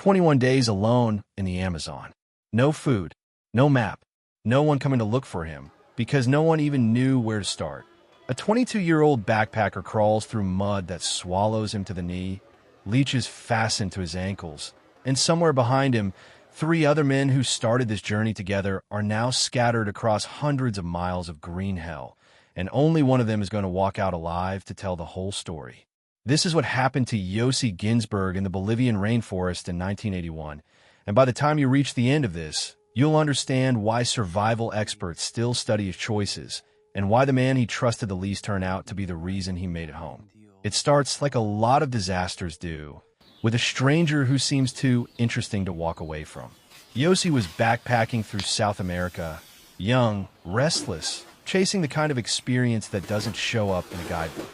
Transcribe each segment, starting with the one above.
21 days alone in the Amazon. No food, no map, no one coming to look for him, because no one even knew where to start. A 22-year-old backpacker crawls through mud that swallows him to the knee, leeches fastened to his ankles, and somewhere behind him, 3 other men who started this journey together are now scattered across hundreds of miles of green hell, and only one of them is going to walk out alive to tell the whole story. This is what happened to Yossi Ginsberg in the Bolivian rainforest in 1981, and by the time you reach the end of this, you'll understand why survival experts still study his choices, and why the man he trusted the least turned out to be the reason he made it home. It starts like a lot of disasters do, with a stranger who seems too interesting to walk away from. Yossi was backpacking through South America, young, restless, chasing the kind of experience that doesn't show up in a guidebook.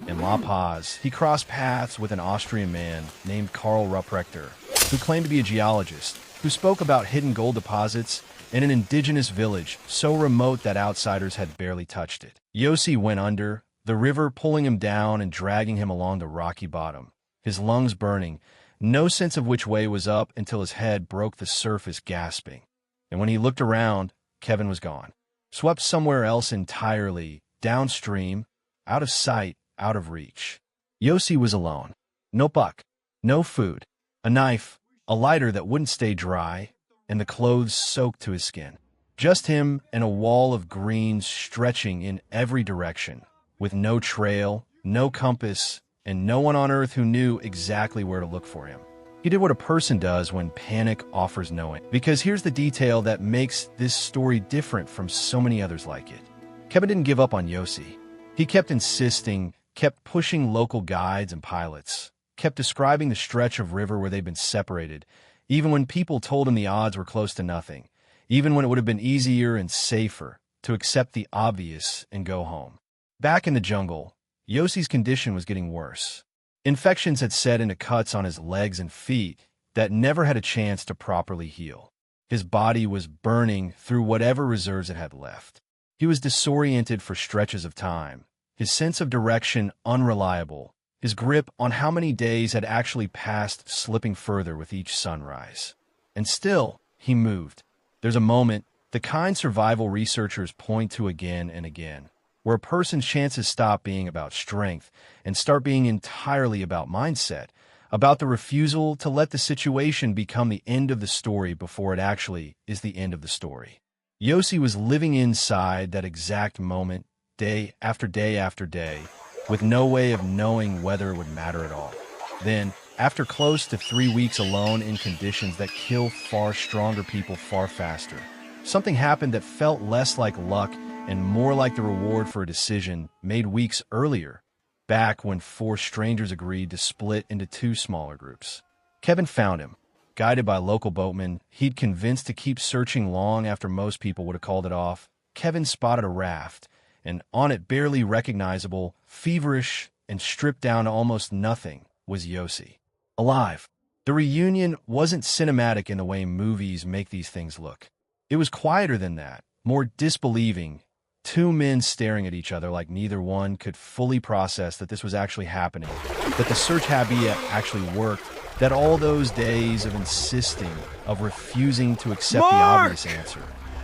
In La Paz, he crossed paths with an Austrian man named Karl Rupprechter, who claimed to be a geologist, who spoke about hidden gold deposits in an indigenous village so remote that outsiders had barely touched it. Yossi went under, the river pulling him down and dragging him along the rocky bottom, his lungs burning, no sense of which way was up until his head broke the surface gasping. And when he looked around, Kevin was gone, swept somewhere else entirely, downstream, out of sight, out of reach. Yossi was alone. No buck, no food, a knife, a lighter that wouldn't stay dry, and the clothes soaked to his skin. Just him and a wall of green stretching in every direction, with no trail, no compass, and no one on earth who knew exactly where to look for him. He did what a person does when panic offers knowing, because here's the detail that makes this story different from so many others like it. Kevin didn't give up on Yossi. He kept insisting, kept pushing local guides and pilots, kept describing the stretch of river where they'd been separated, even when people told him the odds were close to nothing, even when it would have been easier and safer to accept the obvious and go home. Back in the jungle, Yossi's condition was getting worse. Infections had set into cuts on his legs and feet that never had a chance to properly heal. His body was burning through whatever reserves it had left. He was disoriented for stretches of time, his sense of direction unreliable, his grip on how many days had actually passed slipping further with each sunrise. And still, he moved. There's a moment, the kind survival researchers point to again and again, where a person's chances stop being about strength and start being entirely about mindset, about the refusal to let the situation become the end of the story before it actually is the end of the story. Yossi was living inside that exact moment, day after day after day, with no way of knowing whether it would matter at all. Then, after close to 3 weeks alone in conditions that kill far stronger people far faster, something happened that felt less like luck and more like the reward for a decision made weeks earlier, back when 4 strangers agreed to split into 2 smaller groups. Kevin found him. Guided by local boatmen, he'd convinced to keep searching long after most people would have called it off. Kevin spotted a raft, and on it, barely recognizable, feverish, and stripped down to almost nothing, was Yossi. Alive. The reunion wasn't cinematic in the way movies make these things look. It was quieter than that, more disbelieving, 2 men staring at each other like neither one could fully process that this was actually happening, that the search habit actually worked, that all those days of insisting, of refusing to accept the obvious answer,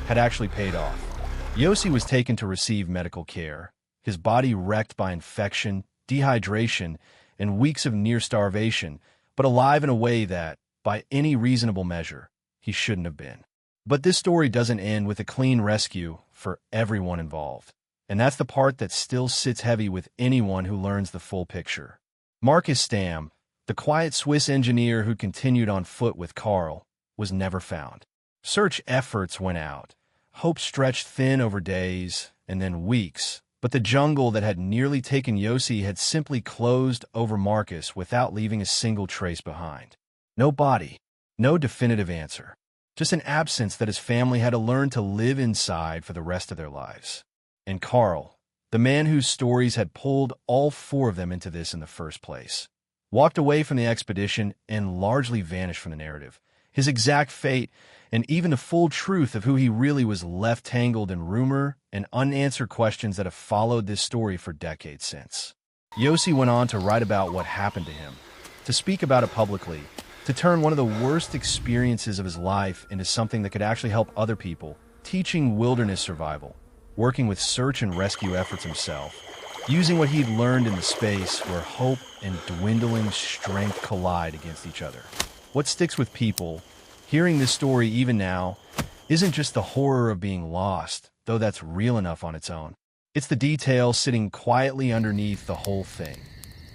had actually paid off. Yossi was taken to receive medical care, his body wrecked by infection, dehydration, and weeks of near starvation, but alive in a way that, by any reasonable measure, he shouldn't have been. But this story doesn't end with a clean rescue for everyone involved, and that's the part that still sits heavy with anyone who learns the full picture. Marcus Stam, the quiet Swiss engineer who continued on foot with Karl, was never found. Search efforts went out. Hope stretched thin over days and then weeks, but the jungle that had nearly taken Yossi had simply closed over Marcus without leaving a single trace behind. No body, no definitive answer, just an absence that his family had to learn to live inside for the rest of their lives. And Karl, the man whose stories had pulled all 4 of them into this in the first place, walked away from the expedition and largely vanished from the narrative. His exact fate, and even the full truth of who he really was, left tangled in rumor and unanswered questions that have followed this story for decades since. Yossi went on to write about what happened to him, to speak about it publicly, to turn one of the worst experiences of his life into something that could actually help other people, teaching wilderness survival, working with search and rescue efforts himself, using what he'd learned in the space where hope and dwindling strength collide against each other. What sticks with people, hearing this story even now, isn't just the horror of being lost, though that's real enough on its own. It's the detail sitting quietly underneath the whole thing.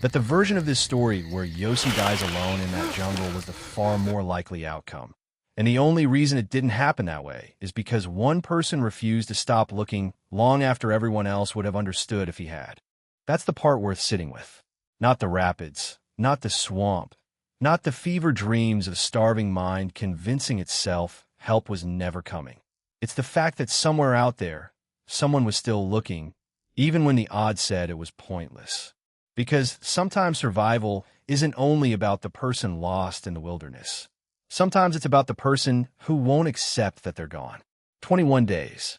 That the version of this story where Yossi dies alone in that jungle was the far more likely outcome. And the only reason it didn't happen that way is because one person refused to stop looking long after everyone else would have understood if he had. That's the part worth sitting with. Not the rapids, not the swamp, not the fever dreams of a starving mind convincing itself help was never coming. It's the fact that somewhere out there, someone was still looking, even when the odds said it was pointless. Because sometimes survival isn't only about the person lost in the wilderness. Sometimes it's about the person who won't accept that they're gone. 21 days.